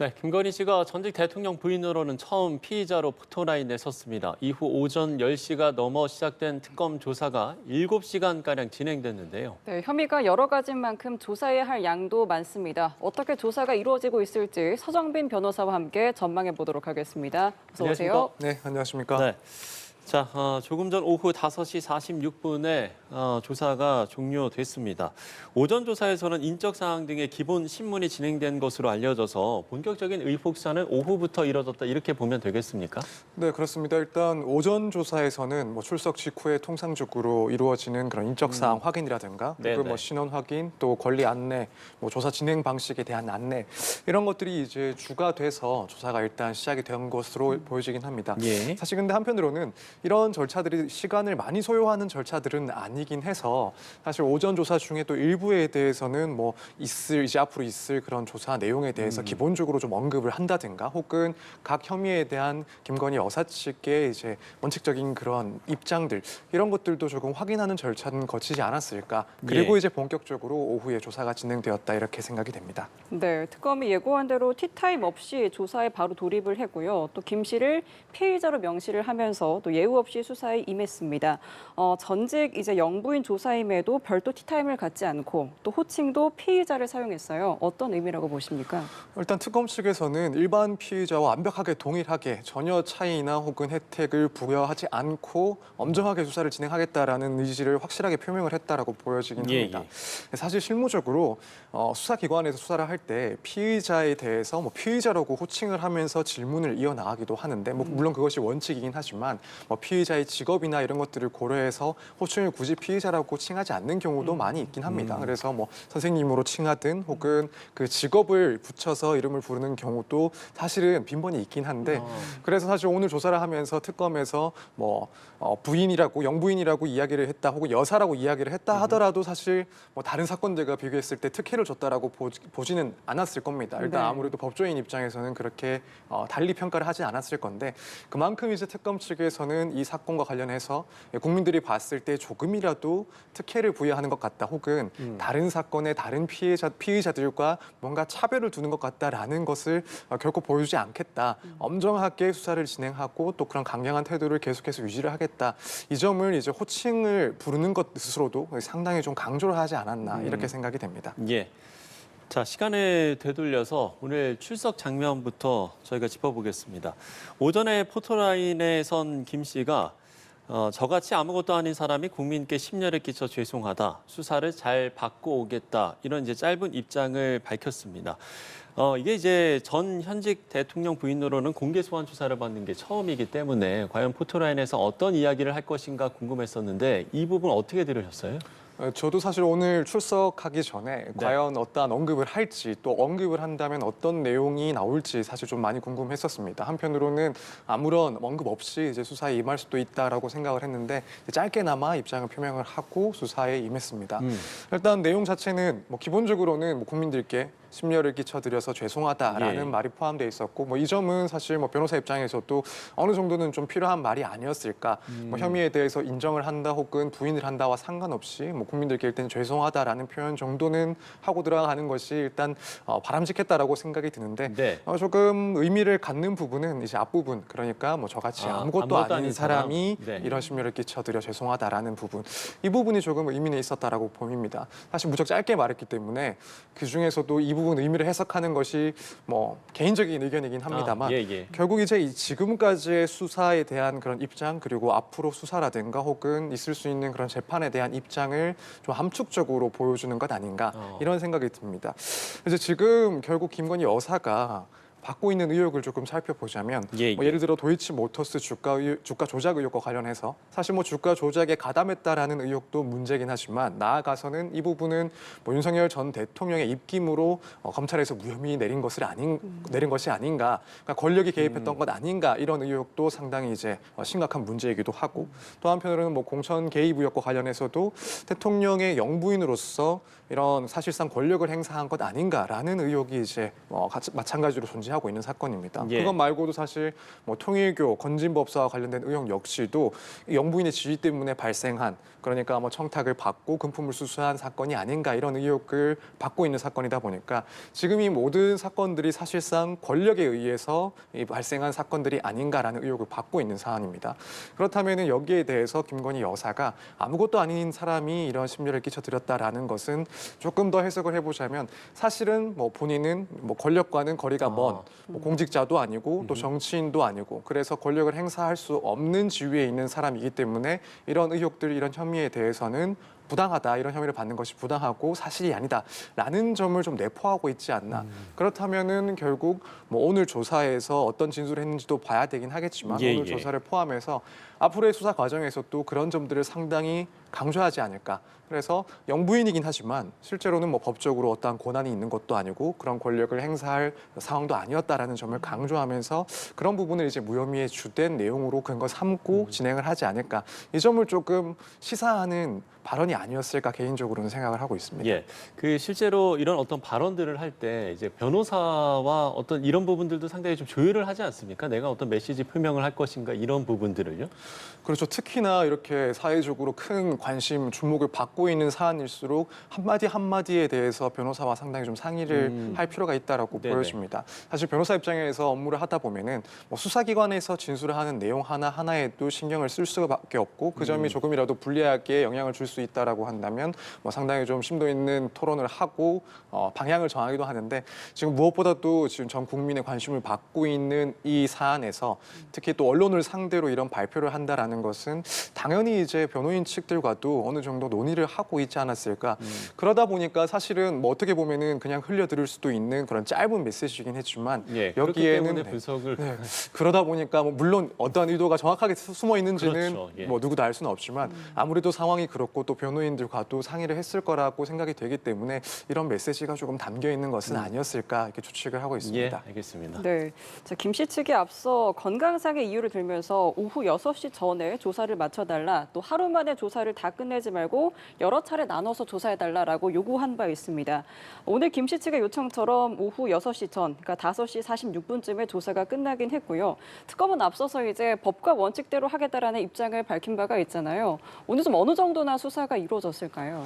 네, 김건희 씨가 전직 대통령 부인으로는 처음 피의자로 포토라인에 섰습니다. 이후 오전 10시가 넘어 시작된 특검 조사가 7시간가량 진행됐는데요. 네, 혐의가 여러 가지인 만큼 조사해야 할 양도 많습니다. 어떻게 조사가 이루어지고 있을지 서정빈 변호사와 함께 전망해 보도록 하겠습니다. 어서 오세요. 네, 안녕하십니까. 네. 자, 조금 전 오후 5시 46분에 조사가 종료됐습니다. 오전 조사에서는 인적 사항 등의 기본 신문이 진행된 것으로 알려져서 본격적인 의혹 수사는 오후부터 이뤄졌다 이렇게 보면 되겠습니까? 네, 그렇습니다. 일단 오전 조사에서는 출석 직후에 통상적으로 이루어지는 그런 인적 사항 확인이라든가 네네. 그리고 신원 확인, 또 권리 안내, 조사 진행 방식에 대한 안내 이런 것들이 이제 주가 돼서 조사가 일단 시작이 된 것으로 보여지긴 합니다. 예. 사실 근데 한편으로는 이런 절차들이 시간을 많이 소요하는 절차들은 아니긴 해서 사실 오전 조사 중에 또 일부에 대해서는 이제 앞으로 있을 그런 조사 내용에 대해서 기본적으로 좀 언급을 한다든가 혹은 각 혐의에 대한 김건희 여사 측의 이제 원칙적인 그런 입장들 이런 것들도 조금 확인하는 절차는 거치지 않았을까. 그리고 예. 이제 본격적으로 오후에 조사가 진행되었다 이렇게 생각이 됩니다. 네, 특검이 예고한 대로 티타임 없이 조사에 바로 돌입을 했고요. 또 김 씨를 피의자로 명시를 하면서 또 예우 없이 수사에 임했습니다. 전직 이제 영부인 조사임에도 별도 티타임을 갖지 않고 또 호칭도 피의자를 사용했어요. 어떤 의미라고 보십니까? 일단 특검 측에서는 일반 피의자와 완벽하게 동일하게 전혀 차이나 혹은 혜택을 부여하지 않고 엄정하게 수사를 진행하겠다라는 의지를 확실하게 표명을 했다라고 보여지긴 예, 합니다. 예. 사실 실무적으로 수사기관에서 수사를 할 때 피의자에 대해서 피의자라고 호칭을 하면서 질문을 이어나가기도 하는데 물론 그것이 원칙이긴 하지만 피의자의 직업이나 이런 것들을 고려해서 호칭을 굳이 피의자라고 칭하지 않는 경우도 많이 있긴 합니다. 그래서 선생님으로 칭하든 혹은 그 직업을 붙여서 이름을 부르는 경우도 사실은 빈번히 있긴 한데 그래서 사실 오늘 조사를 하면서 특검에서 부인이라고 영부인이라고 이야기를 했다 혹은 여사라고 이야기를 했다 하더라도 사실 다른 사건들과 비교했을 때 특혜를 줬다라고 보지는 않았을 겁니다. 일단 네. 아무래도 법조인 입장에서는 그렇게 달리 평가를 하지 않았을 건데 그만큼 이제 특검 측에서는 이 사건과 관련해서 국민들이 봤을 때 조금이라도 특혜를 부여하는 것 같다 혹은 다른 사건의 다른 피의자들과 뭔가 차별을 두는 것 같다라는 것을 결코 보여주지 않겠다. 엄정하게 수사를 진행하고 또 그런 강경한 태도를 계속해서 유지를 하겠다. 이 점을 이제 호칭을 부르는 것 스스로도 상당히 좀 강조를 하지 않았나 이렇게 생각이 됩니다. 예. 자, 시간을 되돌려서 오늘 출석 장면부터 저희가 짚어보겠습니다. 오전에 포토라인에 선 김 씨가 저같이 아무것도 아닌 사람이 국민께 심려를 끼쳐 죄송하다. 수사를 잘 받고 오겠다. 이런 이제 짧은 입장을 밝혔습니다. 이게 이제 전 현직 대통령 부인으로는 공개 소환 조사를 받는 게 처음이기 때문에 과연 포토라인에서 어떤 이야기를 할 것인가 궁금했었는데 이 부분 어떻게 들으셨어요? 저도 사실 오늘 출석하기 전에 과연 어떠한 언급을 할지 또 언급을 한다면 어떤 내용이 나올지 사실 좀 많이 궁금했었습니다. 한편으로는 아무런 언급 없이 이제 수사에 임할 수도 있다라고 생각을 했는데 짧게나마 입장을 표명을 하고 수사에 임했습니다. 일단 내용 자체는 기본적으로는 국민들께 심려를 끼쳐드려서 죄송하다라는 예. 말이 포함되어 있었고 이 점은 사실 변호사 입장에서도 어느 정도는 좀 필요한 말이 아니었을까. 혐의에 대해서 인정을 한다 혹은 부인을 한다와 상관없이 국민들께 일단 죄송하다라는 표현 정도는 하고 들어가는 것이 일단 바람직했다라고 생각이 드는데 네. 조금 의미를 갖는 부분은 이제 앞부분 그러니까 저같이 아무것도 아닌 사람이 네. 이런 심려를 끼쳐드려 죄송하다라는 부분 이 부분이 조금 의미는 있었다라고 보입니다. 사실 무척 짧게 말했기 때문에 그 중에서도 이 부분 의미를 해석하는 것이 개인적인 의견이긴 합니다만 예. 결국 이제 이 지금까지의 수사에 대한 그런 입장 그리고 앞으로 수사라든가 혹은 있을 수 있는 그런 재판에 대한 입장을 좀 함축적으로 보여주는 것 아닌가 이런 생각이 듭니다. 그래서 지금 결국 김건희 여사가 받고 있는 의혹을 조금 살펴보자면 예를 들어 도이치모터스 주가 조작 의혹과 관련해서 사실 주가 조작에 가담했다라는 의혹도 문제긴 하지만 나아가서는 이 부분은 윤석열 전 대통령의 입김으로 검찰에서 무혐의 내린 것이 아닌가, 그러니까 권력이 개입했던 것 아닌가 이런 의혹도 상당히 이제 심각한 문제이기도 하고 또 한편으로는 공천 개입 의혹과 관련해서도 대통령의 영부인으로서 이런 사실상 권력을 행사한 것 아닌가라는 의혹이 이제 마찬가지로 존재. 존재하고 있는 사건입니다. 예. 그것 말고도 사실 뭐 통일교, 건진법사와 관련된 의혹 역시도 영부인의 지위 때문에 발생한 그러니까 뭐 청탁을 받고 금품을 수수한 사건이 아닌가 이런 의혹을 받고 있는 사건이다 보니까 지금 이 모든 사건들이 사실상 권력에 의해서 발생한 사건들이 아닌가라는 의혹을 받고 있는 사안입니다. 그렇다면 여기에 대해서 김건희 여사가 아무것도 아닌 사람이 이런 심려를 끼쳐드렸다라는 것은 조금 더 해석을 해보자면 사실은 뭐 본인은 뭐 권력과는 거리가 먼 뭐 공직자도 아니고 또 정치인도 아니고 그래서 권력을 행사할 수 없는 지위에 있는 사람이기 때문에 이런 의혹들, 이런 혐의에 대해서는 부당하다, 이런 혐의를 받는 것이 부당하고 사실이 아니다라는 점을 좀 내포하고 있지 않나. 그렇다면은 결국 뭐 오늘 조사에서 어떤 진술을 했는지도 봐야 되긴 하겠지만 예, 오늘 예. 조사를 포함해서 앞으로의 수사 과정에서 또 그런 점들을 상당히 강조하지 않을까. 그래서 영부인이긴 하지만 실제로는 뭐 법적으로 어떠한 권한이 있는 것도 아니고 그런 권력을 행사할 상황도 아니었다라는 점을 강조하면서 그런 부분을 이제 무혐의의 주된 내용으로 그런 걸 삼고 진행을 하지 않을까. 이 점을 조금 시사하는 발언이 아니었을까 개인적으로는 생각을 하고 있습니다. 예, 그 실제로 이런 어떤 발언들을 할 때 이제 변호사와 어떤 이런 부분들도 상당히 좀 조율을 하지 않습니까? 내가 어떤 메시지 표명을 할 것인가 이런 부분들을요? 그렇죠. 특히나 이렇게 사회적으로 큰 관심, 주목을 받고 있는 사안일수록 한마디 한마디에 대해서 변호사와 상당히 좀 상의를 할 필요가 있다라고 네네. 보여집니다. 사실 변호사 입장에서 업무를 하다 보면은 뭐 수사기관에서 진술을 하는 내용 하나하나에도 신경을 쓸 수밖에 없고 그 점이 조금이라도 불리하게 영향을 줄 수 있다라고 한다면 뭐 상당히 좀 심도 있는 토론을 하고 방향을 정하기도 하는데 지금 무엇보다도 지금 전 국민의 관심을 받고 있는 이 사안에서 특히 또 언론을 상대로 이런 발표를 한다라는 것은 당연히 이제 변호인 측들과도 어느 정도 논의를 하고 있지 않았을까. 그러다 보니까 사실은 뭐 어떻게 보면은 그냥 흘려들을 수도 있는 그런 짧은 메시지이긴 했지만 예, 그렇기 여기에는 때문에 분석을 네, 그러다 보니까 뭐 물론 어떠한 의도가 정확하게 숨어 있는지는 그렇죠, 예. 뭐 누구도 알 수는 없지만 아무래도 상황이 그렇고 또 변호인들과도 상의를 했을 거라고 생각이 되기 때문에 이런 메시지가 조금 담겨 있는 것은 아니었을까 이렇게 추측을 하고 예, 있습니다. 알겠습니다. 네, 김 씨 측이 앞서 건강상의 이유를 들면서 오후 6시 전에 조사를 마쳐달라, 또 하루 만에 조사를 다 끝내지 말고 여러 차례 나눠서 조사해달라라고 요구한 바 있습니다. 오늘 김 씨 측의 요청처럼 오후 6시 전, 그러니까 5시 46분쯤에 조사가 끝나긴 했고요. 특검은 앞서서 이제 법과 원칙대로 하겠다라는 입장을 밝힌 바가 있잖아요. 오늘 좀 어느 정도나 수사가 이루어졌을까요?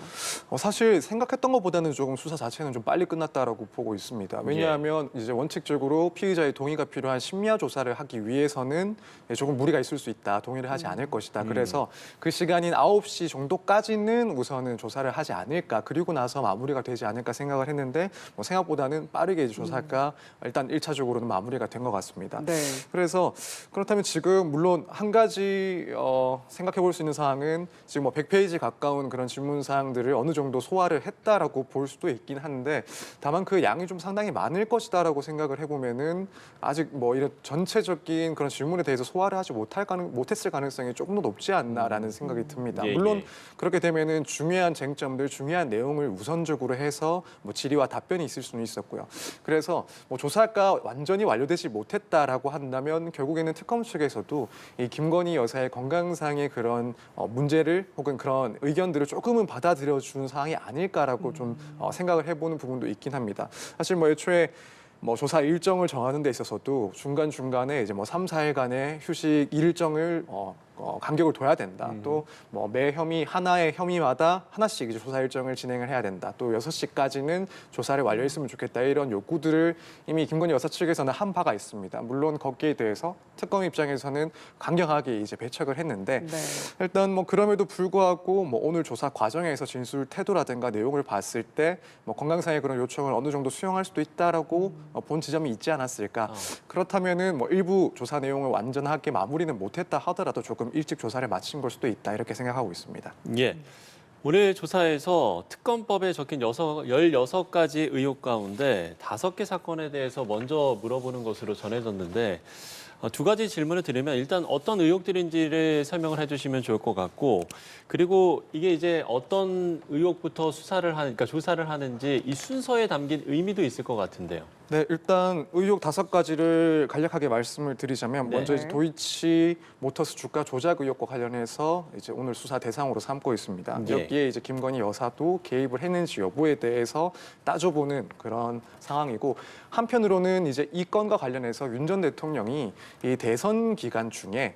사실 생각했던 것보다는 조금 수사 자체는 좀 빨리 끝났다라고 보고 있습니다. 왜냐하면 이제 원칙적으로 피의자의 동의가 필요한 심야 조사를 하기 위해서는 조금 무리가 있을 수 있다, 동의를 하지 않을 것이다. 그래서 그 시간인 9시 정도까지는 우선은 조사를 하지 않을까, 그리고 나서 마무리가 되지 않을까 생각을 했는데 뭐 생각보다는 빠르게 이제 조사가 일단 1차적으로는 마무리가 된 것 같습니다. 네. 그래서 그렇다면 지금 물론 한 가지 생각해 볼 수 있는 사항은 지금 뭐 100페이지 가까운 그런 질문 사항들을 어느 정도 소화를 했다라고 볼 수도 있긴 한데 다만 그 양이 좀 상당히 많을 것이다라고 생각을 해보면은 아직 뭐 이런 전체적인 그런 질문에 대해서 소화를 하지 못했을 가능성이 조금 더 높지 않나라는 생각이 듭니다. 예, 물론 예. 그렇게 되면은 중요한 쟁점들, 중요한 내용을 우선적으로 해서 뭐 질의와 답변이 있을 수는 있었고요. 그래서 뭐 조사가 완전히 완료되지 못했다라고 한다면 결국에는 특검 측에서도 이 김건희 여사의 건강상의 그런 문제를 혹은 그런 의견들을 조금은 받아들여 준 사항이 아닐까라고 좀 생각을 해보는 부분도 있긴 합니다. 사실 뭐 애초에 뭐 조사 일정을 정하는 데 있어서도 중간중간에 이제 뭐 3, 4일간의 휴식 일정을 간격을 둬야 된다. 또 뭐 매 혐의 하나의 혐의마다 하나씩 이제 조사 일정을 진행을 해야 된다. 또 6시까지는 조사를 완료했으면 좋겠다. 이런 요구들을 이미 김건희 여사 측에서는 한 바가 있습니다. 물론 거기에 대해서 특검 입장에서는 강경하게 이제 배척을 했는데 네. 일단 뭐 그럼에도 불구하고 뭐 오늘 조사 과정에서 진술 태도라든가 내용을 봤을 때 뭐 건강상의 그런 요청을 어느 정도 수용할 수도 있다라고 본 지점이 있지 않았을까. 그렇다면은 뭐 일부 조사 내용을 완전하게 마무리는 못했다 하더라도 조금 일찍 조사를 마친 걸 수도 있다 이렇게 생각하고 있습니다. 예. 오늘 조사에서 특검법에 적힌 16가지 의혹 가운데 5개 사건에 대해서 먼저 물어보는 것으로 전해졌는데 두 가지 질문을 드리면 일단 어떤 의혹들인지를 설명을 해주시면 좋을 것 같고 그리고 이게 이제 어떤 의혹부터 그러니까 조사를 하는지 이 순서에 담긴 의미도 있을 것 같은데요. 네, 일단 의혹 5가지를 간략하게 말씀을 드리자면 먼저 이제 네. 도이치 모터스 주가 조작 의혹과 관련해서 이제 오늘 수사 대상으로 삼고 있습니다. 예. 여기에 이제 김건희 여사도 개입을 했는지 여부에 대해서 따져보는 그런 상황이고, 한편으로는 이제 이 건과 관련해서 윤 전 대통령이 이 대선 기간 중에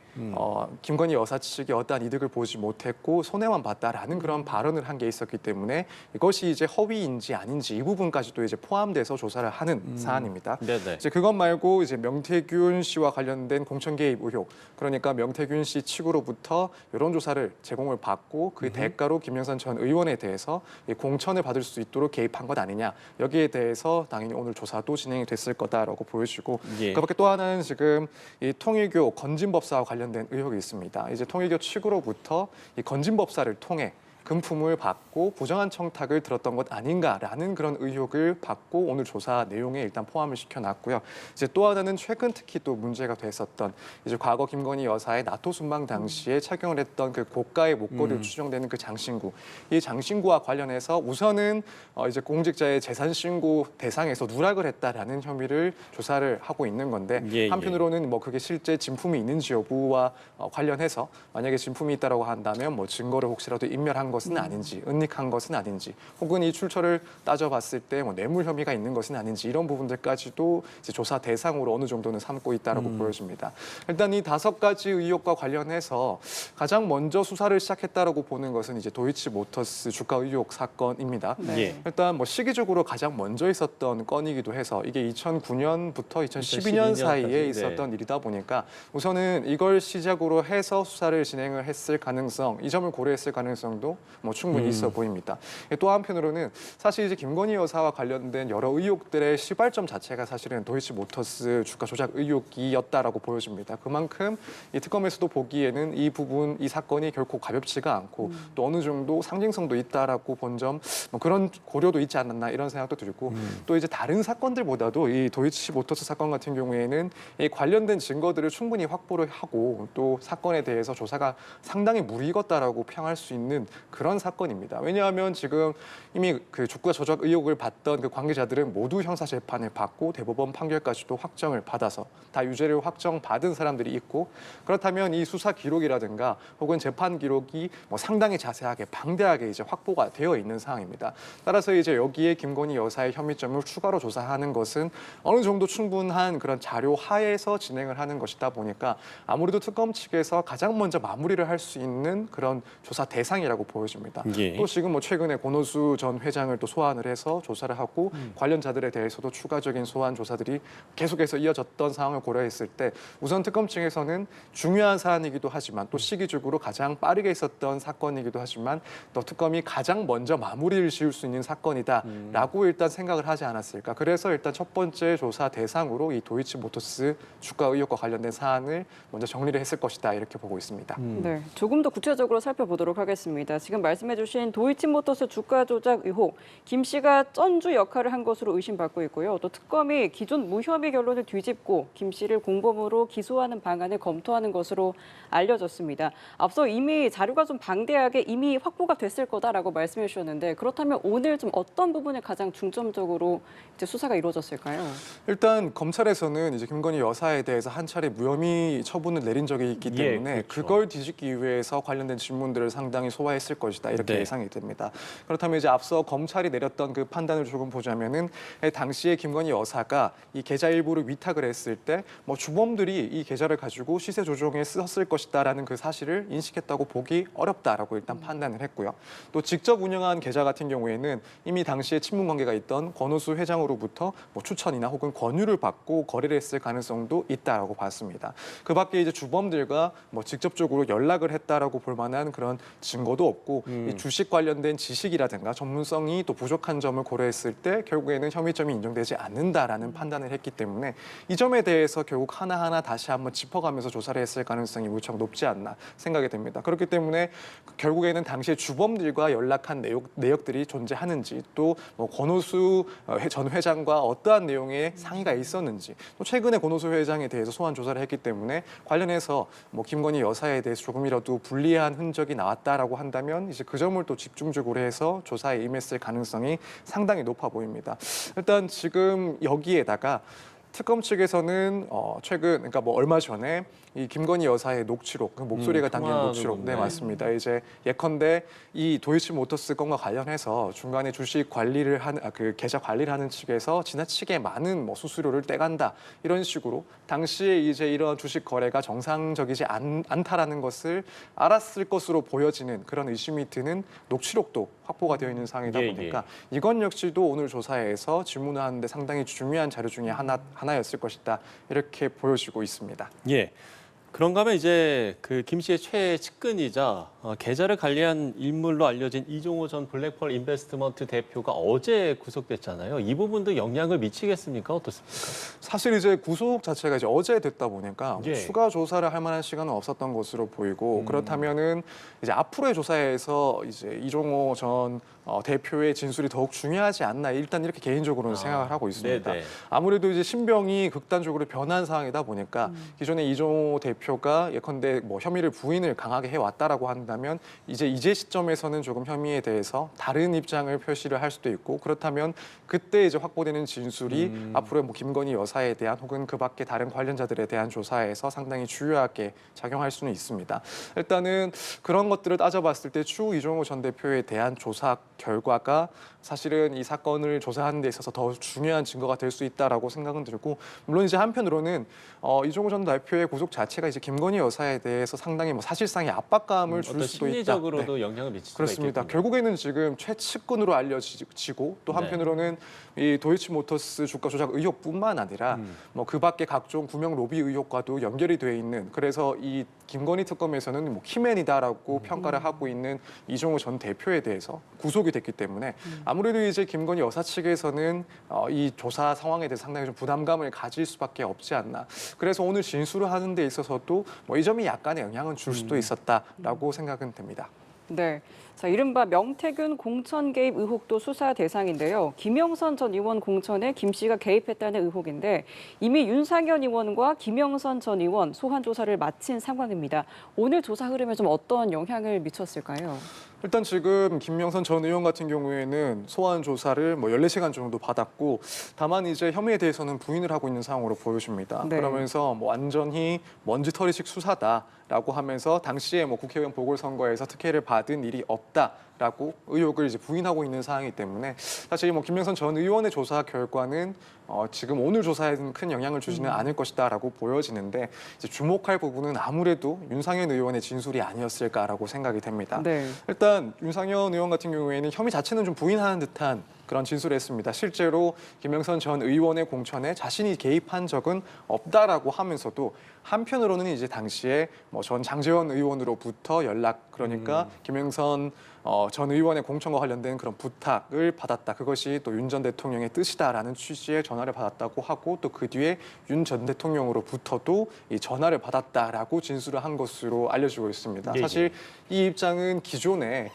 김건희 여사 측이 어떠한 이득을 보지 못했고 손해만 봤다라는 그런 발언을 한 게 있었기 때문에 이것이 이제 허위인지 아닌지 이 부분까지도 이제 포함돼서 조사를 하는 사안입니다. 네네. 이제 그것 말고 이제 명태균 씨와 관련된 공천 개입 의혹, 그러니까 명태균 씨 측으로부터 여론조사를 제공을 받고 그 대가로 김영선 전 의원에 대해서 이 공천을 받을 수 있도록 개입한 것 아니냐, 여기에 대해서 당연히 오늘 조사도 진행이 됐을 거다라고 보여지고, 예. 그밖에 또 하나는 지금 이 통일교 건진법사와 관련된 의혹이 있습니다. 이제 통일교 측으로부터 이 건진법사를 통해 금품을 받고 부정한 청탁을 들었던 것 아닌가라는 그런 의혹을 받고 오늘 조사 내용에 일단 포함을 시켜놨고요. 이제 또 하나는 최근 특히 또 문제가 됐었던 이제 과거 김건희 여사의 나토 순방 당시에 착용을 했던 그 고가의 목걸이로 추정되는 그 장신구, 이 장신구와 관련해서 우선은 이제 공직자의 재산 신고 대상에서 누락을 했다라는 혐의를 조사를 하고 있는 건데, 예, 한편으로는 뭐 그게 실제 진품이 있는지 여부와 관련해서 만약에 진품이 있다라고 한다면 뭐 증거를 혹시라도 인멸한 것은 아닌지, 은닉한 것은 아닌지, 혹은 이 출처를 따져봤을 때 뭐 뇌물 혐의가 있는 것은 아닌지, 이런 부분들까지도 이제 조사 대상으로 어느 정도는 삼고 있다라고 보여집니다. 일단 이 5가지 의혹과 관련해서 가장 먼저 수사를 시작했다라고 보는 것은 이제 도이치 모터스 주가 의혹 사건입니다. 예. 일단 뭐 시기적으로 가장 먼저 있었던 건이기도 해서 이게 2009년부터 2012년 2012년 사이에 까지, 있었던 일이다 보니까 우선은 이걸 시작으로 해서 수사를 진행을 했을 가능성, 이 점을 고려했을 가능성도 뭐 충분히 있어 보입니다. 또 한편으로는 사실 이제 김건희 여사와 관련된 여러 의혹들의 시발점 자체가 사실은 도이치 모터스 주가 조작 의혹이었다라고 보여집니다. 그만큼 이 특검에서도 보기에는 이 부분, 이 사건이 결코 가볍지가 않고 또 어느 정도 상징성도 있다라고 본 점, 뭐 그런 고려도 있지 않았나 이런 생각도 들고, 또 이제 다른 사건들보다도 이 도이치 모터스 사건 같은 경우에는 이 관련된 증거들을 충분히 확보를 하고 또 사건에 대해서 조사가 상당히 무리익었다라고 평할 수 있는 그런 사건입니다. 왜냐하면 지금 이미 그 주가 조작 의혹을 받던 그 관계자들은 모두 형사 재판을 받고 대법원 판결까지도 확정을 받아서 다 유죄를 확정받은 사람들이 있고, 그렇다면 이 수사 기록이라든가 혹은 재판 기록이 뭐 상당히 자세하게 방대하게 이제 확보가 되어 있는 상황입니다. 따라서 이제 여기에 김건희 여사의 혐의점을 추가로 조사하는 것은 어느 정도 충분한 그런 자료 하에서 진행을 하는 것이다 보니까 아무래도 특검 측에서 가장 먼저 마무리를 할 수 있는 그런 조사 대상이라고 보여집니다. 예. 또 지금 뭐 최근에 권오수 전 회장을 또 소환을 해서 조사를 하고 관련자들에 대해서도 추가적인 소환 조사들이 계속해서 이어졌던 상황을 고려했을 때 우선 특검 측에서는 중요한 사안이기도 하지만 또 시기적으로 가장 빠르게 있었던 사건이기도 하지만 또 특검이 가장 먼저 마무리를 지을 수 있는 사건이다라고 일단 생각을 하지 않았을까. 그래서 일단 첫 번째 조사 대상으로 이 도이치 모터스 주가 의혹과 관련된 사안을 먼저 정리를 했을 것이다, 이렇게 보고 있습니다. 네, 조금 더 구체적으로 살펴보도록 하겠습니다. 지금 말씀해주신 도이치모터스 주가 조작 의혹, 김 씨가 쩐주 역할을 한 것으로 의심받고 있고요. 또 특검이 기존 무혐의 결론을 뒤집고 김 씨를 공범으로 기소하는 방안을 검토하는 것으로 알려졌습니다. 앞서 이미 자료가 좀 방대하게 이미 확보가 됐을 거다라고 말씀해 주셨는데, 그렇다면 오늘 좀 어떤 부분을 가장 중점적으로 이제 수사가 이루어졌을까요? 일단 검찰에서는 이제 김건희 여사에 대해서 한 차례 무혐의 처분을 내린 적이 있기 예, 때문에 그렇죠. 그걸 뒤집기 위해서 관련된 질문들을 상당히 소화했을 것이다, 이렇게 네. 예상이 됩니다. 그렇다면 이제 앞서 검찰이 내렸던 그 판단을 조금 보자면은 당시에 김건희 여사가 이 계좌 일부를 위탁을 했을 때 뭐 주범들이 이 계좌를 가지고 시세 조정에 썼을 것이다라는 그 사실을 인식했다고 보기 어렵다라고 일단 판단을 했고요. 또 직접 운영한 계좌 같은 경우에는 이미 당시에 친분 관계가 있던 권오수 회장으로부터 뭐 추천이나 혹은 권유를 받고 거래를 했을 가능성도 있다라고 봤습니다. 그밖에 이제 주범들과 뭐 직접적으로 연락을 했다라고 볼 만한 그런 증거도 없고 이 주식 관련된 지식이라든가 전문성이 또 부족한 점을 고려했을 때 결국에는 혐의점이 인정되지 않는다라는 판단을 했기 때문에 이 점에 대해서 결국 하나하나 다시 한번 짚어가면서 조사를 했을 가능성이 무척 높지 않나 생각이 됩니다. 그렇기 때문에 결국에는 당시에 주범들과 연락한 내역들이 존재하는지, 또 뭐 권오수 전 회장과 어떠한 내용의 상의가 있었는지, 또 최근에 권오수 회장에 대해서 소환 조사를 했기 때문에 관련해서 뭐 김건희 여사에 대해서 조금이라도 불리한 흔적이 나왔다라고 한다면 그렇다면 이제 그 점을 또 집중적으로 해서 조사에 임했을 가능성이 상당히 높아 보입니다. 일단 지금 여기에다가 특검 측에서는 최근 그러니까 뭐 얼마 전에 이 김건희 여사의 녹취록, 그 목소리가 담긴 통화 녹취록, 녹음, 네 네. 맞습니다. 이제 예컨대 이 도이치모터스 건과 관련해서 중간에 주식 관리를 그 계좌 관리를 하는 측에서 지나치게 많은 뭐 수수료를 떼간다 이런 식으로 당시에 이제 이런 주식 거래가 정상적이지 않다라는 것을 알았을 것으로 보여지는 그런 의심이 드는 녹취록도 확보가 되어 있는 상황이다 예, 보니까 이건 역시도 오늘 조사에서 질문을 하는데 상당히 중요한 자료 중에 하나였을 것이다 이렇게 보여지고 있습니다. 예. 그런가 하면 이제 그 김 씨의 최측근이자 계좌를 관리한 인물로 알려진 이종호 전 블랙펄 인베스트먼트 대표가 어제 구속됐잖아요. 이 부분도 영향을 미치겠습니까? 어떻습니까? 사실 이제 구속 자체가 이제 어제 됐다 보니까 예. 추가 조사를 할 만한 시간은 없었던 것으로 보이고 그렇다면은 이제 앞으로의 조사에서 이제 이종호 전 대표의 진술이 더욱 중요하지 않나 일단 이렇게 개인적으로는 생각을 하고 있습니다. 네네. 아무래도 이제 신병이 극단적으로 변한 상황이다 보니까 기존에 이종호 대표가 예컨대 뭐 혐의를 부인을 강하게 해왔다라고 한다면 이제 시점에서는 조금 혐의에 대해서 다른 입장을 표시를 할 수도 있고 그렇다면 그때 이제 확보되는 진술이 앞으로 뭐 김건희 여사에 대한 혹은 그 밖에 다른 관련자들에 대한 조사에서 상당히 주요하게 작용할 수는 있습니다. 일단은 그런 것들을 따져봤을 때 추후 이종호 전 대표에 대한 조사 결과가 사실은 이 사건을 조사하는 데 있어서 더 중요한 증거가 될 수 있다라고 생각은 들고 물론 이제 한편으로는 이종호 전 대표의 구속 자체가 이제 김건희 여사에 대해서 상당히 뭐 사실상의 압박감을 줄 어떤 수도 있다. 심리적으로도 네. 영향을 미칠 수가 그렇습니다. 있겠군요. 결국에는 지금 최측근으로 알려지고 또 한편으로는 이 도이치모터스 주가 조작 의혹뿐만 아니라 뭐 그 밖에 각종 구명 로비 의혹과도 연결이 돼 있는 그래서 이 김건희 특검에서는 뭐 키맨이다라고 평가를 하고 있는 이종호 전 대표에 대해서 구속이 됐기 때문에 아무래도 이제 김건희 여사 측에서는 이 조사 상황에 대해서 상당히 좀 부담감을 가질 수밖에 없지 않나. 그래서 오늘 진술을 하는 데 있어서도 뭐 이 점이 약간의 영향은 줄 수도 있었다라고 생각은 됩니다. 네. 자, 이른바 명태균 공천 개입 의혹도 수사 대상인데요. 김영선 전 의원 공천에 김 씨가 개입했다는 의혹인데 이미 윤상현 의원과 김영선 전 의원 소환 조사를 마친 상황입니다. 오늘 조사 흐름에 좀 어떤 영향을 미쳤을까요? 일단 지금 김명선 전 의원 같은 경우에는 소환 조사를 뭐 14시간 정도 받았고 다만 이제 혐의에 대해서는 부인을 하고 있는 상황으로 보여집니다. 네. 그러면서 뭐 완전히 먼지털이식 수사다라고 하면서 당시에 뭐 국회의원 보궐선거에서 특혜를 받은 일이 없다라고 의혹을 이제 부인하고 있는 상황이기 때문에 사실 뭐 김명선 전 의원의 조사 결과는 지금 오늘 조사에는 큰 영향을 주지는 않을 것이다라고 보여지는데 이제 주목할 부분은 아무래도 윤상현 의원의 진술이 아니었을까라고 생각이 됩니다. 네. 일단 윤상현 의원 같은 경우에는 혐의 자체는 좀 부인하는 듯한 그런 진술을 했습니다. 실제로 김영선 전 의원의 공천에 자신이 개입한 적은 없다라고 하면서도 한편으로는 이제 당시에 뭐 전 장제원 의원으로부터 연락 그러니까 김영선 전 의원의 공천과 관련된 그런 부탁을 받았다. 그것이 또 윤 전 대통령의 뜻이다라는 취지의 전화를 받았다고 하고 또 그 뒤에 윤 전 대통령으로부터도 이 전화를 받았다라고 진술을 한 것으로 알려지고 있습니다. 예, 예. 사실 이 입장은 기존에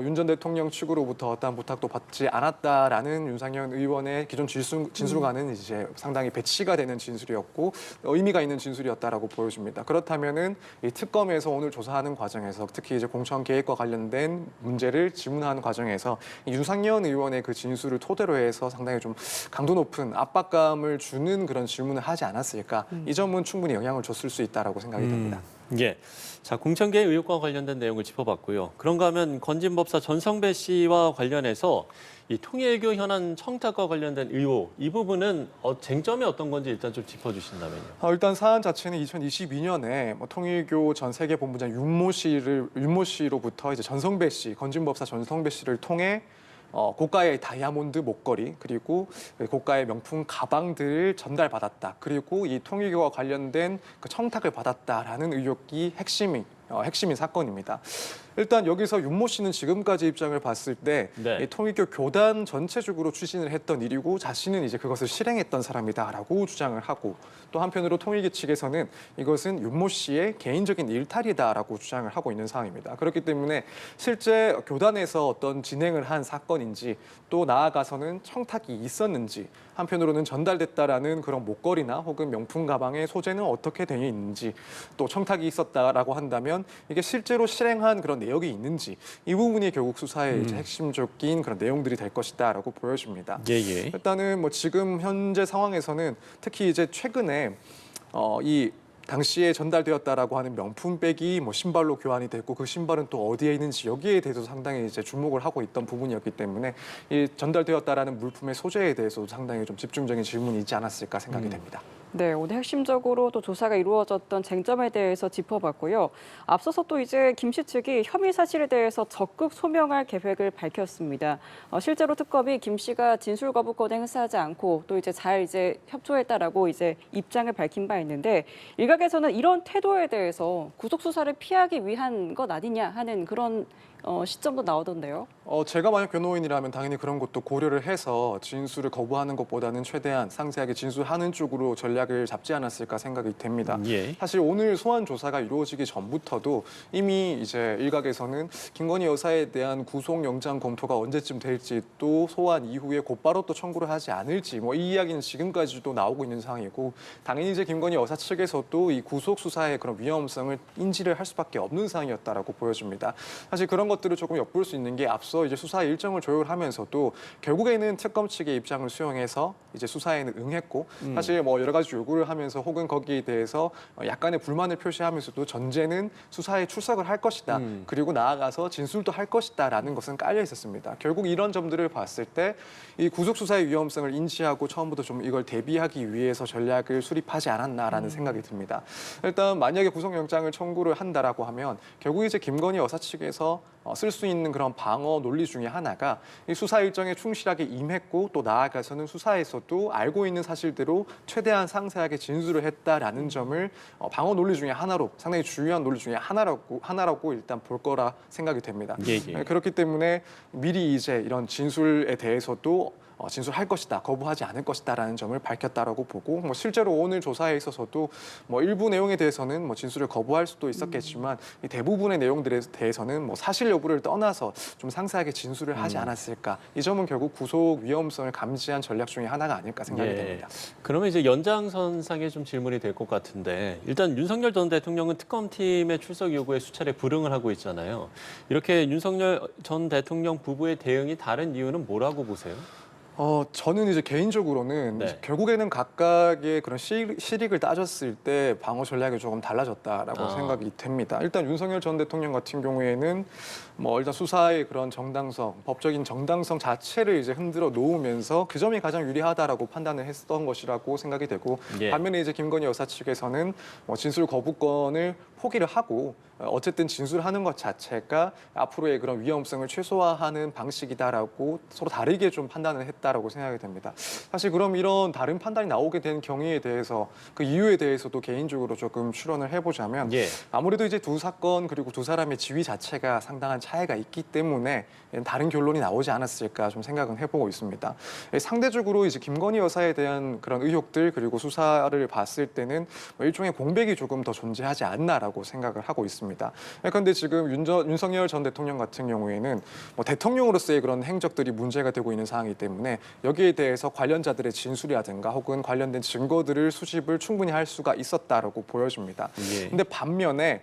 윤 전 대통령 측으로부터 어떠한 부탁도 받지 않았다라는 윤상현 의원의 기존 진술과는 이제 상당히 배치가 되는 진술이었고 의미가 있는 진술이었다라고 보여집니다. 그렇다면은 이 특검에서 오늘 조사하는 과정에서 특히 이제 공천 계획과 관련된 문제를 질문하는 과정에서 이 윤상현 의원의 그 진술을 토대로 해서 상당히 좀 강도 높은 압박감을 주는 그런 질문을 하지 않았을까? 이 점은 충분히 영향을 줬을 수 있다라고 생각이 됩니다. 예. 자, 공천계획 의혹과 관련된 내용을 짚어봤고요. 그런가 하면 건진법사 전성배 씨와 관련해서 이 통일교 현안 청탁과 관련된 의혹, 이 부분은 쟁점이 어떤 건지 일단 좀 짚어주신다면요. 일단 사안 자체는 2022년에 뭐 통일교 전 세계 본부장 윤모 씨로부터 이제 전성배 씨, 건진법사 전성배 씨를 통해 고가의 다이아몬드 목걸이 그리고 고가의 명품 가방들을 전달받았다. 그리고 이 통일교와 관련된 그 청탁을 받았다라는 의혹이 핵심인 사건입니다. 일단 여기서 윤모 씨는 지금까지 입장을 봤을 때 네. 이 통일교 교단 전체적으로 추진을 했던 일이고 자신은 이제 그것을 실행했던 사람이다라고 주장을 하고 또 한편으로 통일교 측에서는 이것은 윤모 씨의 개인적인 일탈이다라고 주장을 하고 있는 상황입니다. 그렇기 때문에 실제 교단에서 어떤 진행을 한 사건인지 또 나아가서는 청탁이 있었는지 한편으로는 전달됐다라는 그런 목걸이나 혹은 명품 가방의 소재는 어떻게 되어 있는지 또 청탁이 있었다라고 한다면 이게 실제로 실행한 그런 내역이 있는지 이 부분이 결국 수사의 이제 음. 핵심적인 그런 내용들이 될 것이다라고 보여집니다. 예, 예. 일단은 뭐 지금 현재 상황에서는 특히 이제 최근에 이 당시에 전달되었다라고 하는 명품백이 뭐 신발로 교환이 됐고 그 신발은 또 어디에 있는지 여기에 대해서 상당히 이제 주목을 하고 있던 부분이었기 때문에 이 전달되었다라는 물품의 소재에 대해서 상당히 좀 집중적인 질문이 있지 않았을까 생각이 됩니다. 네, 오늘 핵심적으로 또 조사가 이루어졌던 쟁점에 대해서 짚어봤고요. 앞서서 또 이제 김 씨 측이 혐의 사실에 대해서 적극 소명할 계획을 밝혔습니다. 실제로 특검이 김 씨가 진술 거부권을 행사하지 않고 또 이제 잘 협조했다라고 이제 입장을 밝힌 바 있는데 일각에서는 이런 태도에 대해서 구속 수사를 피하기 위한 것 아니냐 하는 그런 시점도 나오던데요. 제가 만약 변호인이라면 당연히 그런 것도 고려를 해서 진술을 거부하는 것보다는 최대한 상세하게 진술하는 쪽으로 전략을 잡지 않았을까 생각이 됩니다. 예. 사실 오늘 소환 조사가 이루어지기 전부터도 이미 이제 일각에서는 김건희 여사에 대한 구속영장 검토가 언제쯤 될지 또 소환 이후에 곧바로 또 청구를 하지 않을지 뭐 이 이야기는 지금까지도 나오고 있는 상황이고 당연히 이제 김건희 여사 측에서도 이 구속 수사의 그런 위험성을 인지를 할 수밖에 없는 상황이었다라고 보여집니다. 사실 그런 것들을 조금 엿볼 수 있는 게 앞서 이제 수사 일정을 조율하면서도 결국에는 특검 측의 입장을 수용해서 이제 수사에는 응했고 사실 뭐 여러 가지 요구를 하면서 혹은 거기에 대해서 약간의 불만을 표시하면서도 전제는 수사에 출석을 할 것이다. 그리고 나아가서 진술도 할 것이다라는 것은 깔려 있었습니다. 결국 이런 점들을 봤을 때 이 구속 수사의 위험성을 인지하고 처음부터 좀 이걸 대비하기 위해서 전략을 수립하지 않았나라는 생각이 듭니다. 일단 만약에 구속영장을 청구를 한다라고 하면 결국 이제 김건희 여사 측에서 쓸 수 있는 그런 방어 논리 중에 하나가 이 수사 일정에 충실하게 임했고 또 나아가서는 수사에서도 알고 있는 사실대로 최대한 상세하게 진술을 했다라는 점을 방어 논리 중에 하나로 상당히 중요한 논리 중에 하나라고 일단 볼 거라 생각이 됩니다. 예, 예. 그렇기 때문에 미리 이제 이런 진술에 대해서도 진술할 것이다, 거부하지 않을 것이다라는 점을 밝혔다라고 보고 뭐 실제로 오늘 조사에 있어서도 뭐 일부 내용에 대해서는 뭐 진술을 거부할 수도 있었겠지만 이 대부분의 내용들에 대해서는 뭐 사실 여부를 떠나서 좀 상세하게 진술을 하지 않았을까. 이 점은 결국 구속 위험성을 감지한 전략 중에 하나가 아닐까 생각이 예. 됩니다. 그러면 이제 연장선상에 좀 질문이 될 것 같은데 일단 윤석열 전 대통령은 특검팀의 출석 요구에 수차례 불응을 하고 있잖아요. 이렇게 윤석열 전 대통령 부부의 대응이 다른 이유는 뭐라고 보세요? 저는 이제 개인적으로는 네. 결국에는 각각의 그런 실익을 따졌을 때 방어 전략이 조금 달라졌다라고 생각이 됩니다. 일단 윤석열 전 대통령 같은 경우에는 뭐 일단 수사의 그런 정당성, 법적인 정당성 자체를 이제 흔들어 놓으면서 그 점이 가장 유리하다라고 판단을 했던 것이라고 생각이 되고 예. 반면에 이제 김건희 여사 측에서는 뭐 진술 거부권을 포기를 하고 어쨌든 진술하는 것 자체가 앞으로의 그런 위험성을 최소화하는 방식이다라고 서로 다르게 좀 판단을 했다라고 생각이 됩니다. 사실 그럼 이런 다른 판단이 나오게 된 경위에 대해서 그 이유에 대해서도 개인적으로 조금 추론을 해보자면 예. 아무래도 이제 두 사건 그리고 두 사람의 지위 자체가 상당한 차이가 있기 때문에 다른 결론이 나오지 않았을까 좀 생각은 해보고 있습니다. 상대적으로 이제 김건희 여사에 대한 그런 의혹들 그리고 수사를 봤을 때는 뭐 일종의 공백이 조금 더 존재하지 않나라고 생각을 하고 있습니다. 그런데 지금 윤석열 전 대통령 같은 경우에는 뭐 대통령으로서의 그런 행적들이 문제가 되고 있는 상황이기 때문에 여기에 대해서 관련자들의 진술이라든가 혹은 관련된 증거들을 수집을 충분히 할 수가 있었다라고 보여집니다. 예. 근데 반면에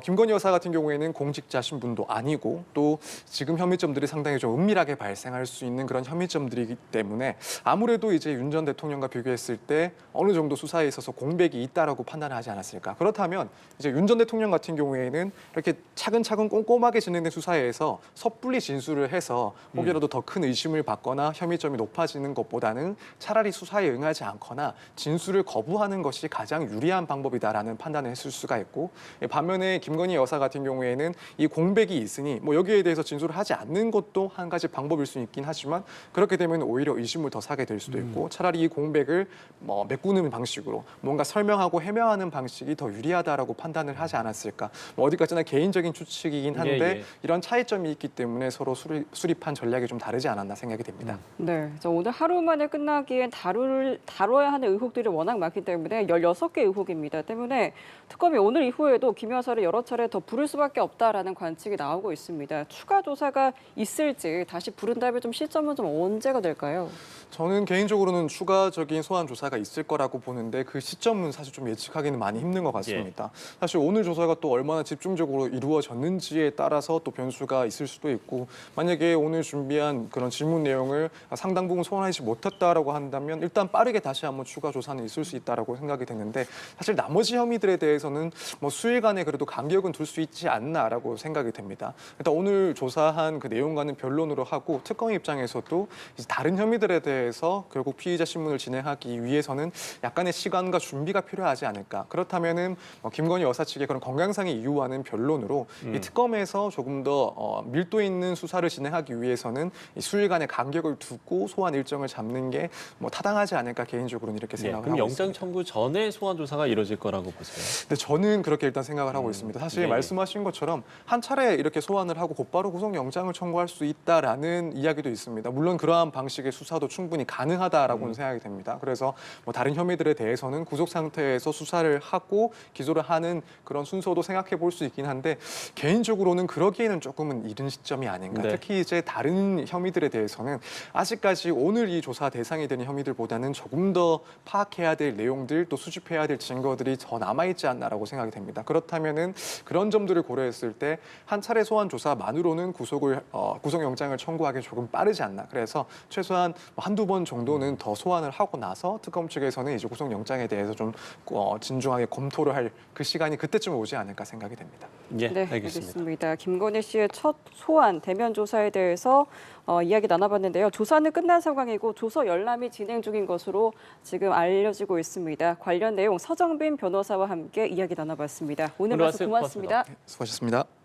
김건희 여사 같은 경우에는 공직자 신분도 아니고 또 지금 혐의점들이 상당히 좀 은밀하게 발생할 수 있는 그런 혐의점들이기 때문에 아무래도 이제 윤 전 대통령과 비교했을 때 어느 정도 수사에 있어서 공백이 있다라고 판단하지 않았을까. 그렇다면 이제 윤 전 대통령 같은 경우에는 이렇게 차근차근 꼼꼼하게 진행된 수사에서 섣불리 진술을 해서 혹여라도 더 큰 의심을 받거나 혐의점이 높아지는 것보다는 차라리 수사에 응하지 않거나 진술을 거부하는 것이 가장 유리한 방법이다라는 판단을 했을 수가 있고 반면에 김건희 여사 같은 경우에는 이 공백이 있으니 뭐 여기에 대해서 진술을 하지 않는 것도 한 가지 방법일 수 있긴 하지만 그렇게 되면 오히려 의심을 더 사게 될 수도 있고 차라리 이 공백을 뭐 메꾸는 방식으로 뭔가 설명하고 해명하는 방식이 더 유리하다라고 판단을 하지 않았을까. 뭐 어디까지나 개인적인 추측이긴 한데 예. 이런 차이점이 있기 때문에 서로 수립한 전략이 좀 다르지 않았나 생각이 됩니다. 네, 오늘 하루 만에 끝나기엔 다뤄야 하는 의혹들이 워낙 많기 때문에 16개 의혹입니다. 때문에 특검이 오늘 이후에도 김 여사를 조사를 여러 차례 더 부를 수밖에 없다라는 관측이 나오고 있습니다. 추가 조사가 있을지 다시 부른다면 좀 시점은 좀 언제가 될까요? 저는 개인적으로는 추가적인 소환 조사가 있을 거라고 보는데 그 시점은 사실 좀 예측하기는 많이 힘든 것 같습니다. 사실 오늘 조사가 또 얼마나 집중적으로 이루어졌는지에 따라서 또 변수가 있을 수도 있고 만약에 오늘 준비한 그런 질문 내용을 상당 부분 소환하지 못했다라고 한다면 일단 빠르게 다시 한번 추가 조사는 있을 수 있다라고 생각이 되는데 사실 나머지 혐의들에 대해서는 뭐 수일간에 그래도 간격은 둘 수 있지 않나라고 생각이 됩니다. 일단 오늘 조사한 그 내용과는 변론으로 하고 특검 입장에서도 이제 다른 혐의들에 대해서 결국 피의자 신문을 진행하기 위해서는 약간의 시간과 준비가 필요하지 않을까. 그렇다면은 김건희 여사 측의 그런 건강상의 이유와는 변론으로 이 특검에서 조금 더 밀도 있는 수사를 진행하기 위해서는 이 수일간의 간격을 두고 소환 일정을 잡는 게 뭐 타당하지 않을까 개인적으로는 이렇게 생각을 그럼 하고 영장 있습니다. 청구 전에 소환 조사가 이루어질 거라고 보세요? 근데 저는 그렇게 일단 생각을 하고 있습니다. 사실 예, 예. 말씀하신 것처럼 한 차례 이렇게 소환을 하고 곧바로 구속영장을 청구할 수 있다라는 이야기도 있습니다. 물론 그러한 방식의 수사도 충분히 가능하다라고는 생각이 됩니다. 그래서 뭐 다른 혐의들에 대해서는 구속 상태에서 수사를 하고 기소를 하는 그런 순서도 생각해 볼 수 있긴 한데 개인적으로는 그러기에는 조금은 이른 시점이 아닌가. 네. 특히 이제 다른 혐의들에 대해서는 아직까지 오늘 이 조사 대상이 되는 혐의들보다는 조금 더 파악해야 될 내용들 또 수집해야 될 증거들이 더 남아있지 않나라고 생각이 됩니다. 그렇다면은 그런 점들을 고려했을 때 한 차례 소환 조사만으로는 구속영장을 청구하기 조금 빠르지 않나. 그래서 최소한 한두 번 정도는 더 소환을 하고 나서 특검 측에서는 이제 구속영장에 대해서 좀 진중하게 검토를 할 그 시간이 그때쯤 오지 않을까 생각이 됩니다. 예, 네, 알겠습니다. 알겠습니다. 김건희 씨의 첫 소환 대면 조사에 대해서 이야기 나눠봤는데요. 조사는 끝난 상황이고 조서 열람이 진행 중인 것으로 지금 알려지고 있습니다. 관련 내용 서정빈 변호사와 함께 이야기 나눠봤습니다. 오늘 말씀 고맙습니다. 수고하셨습니다.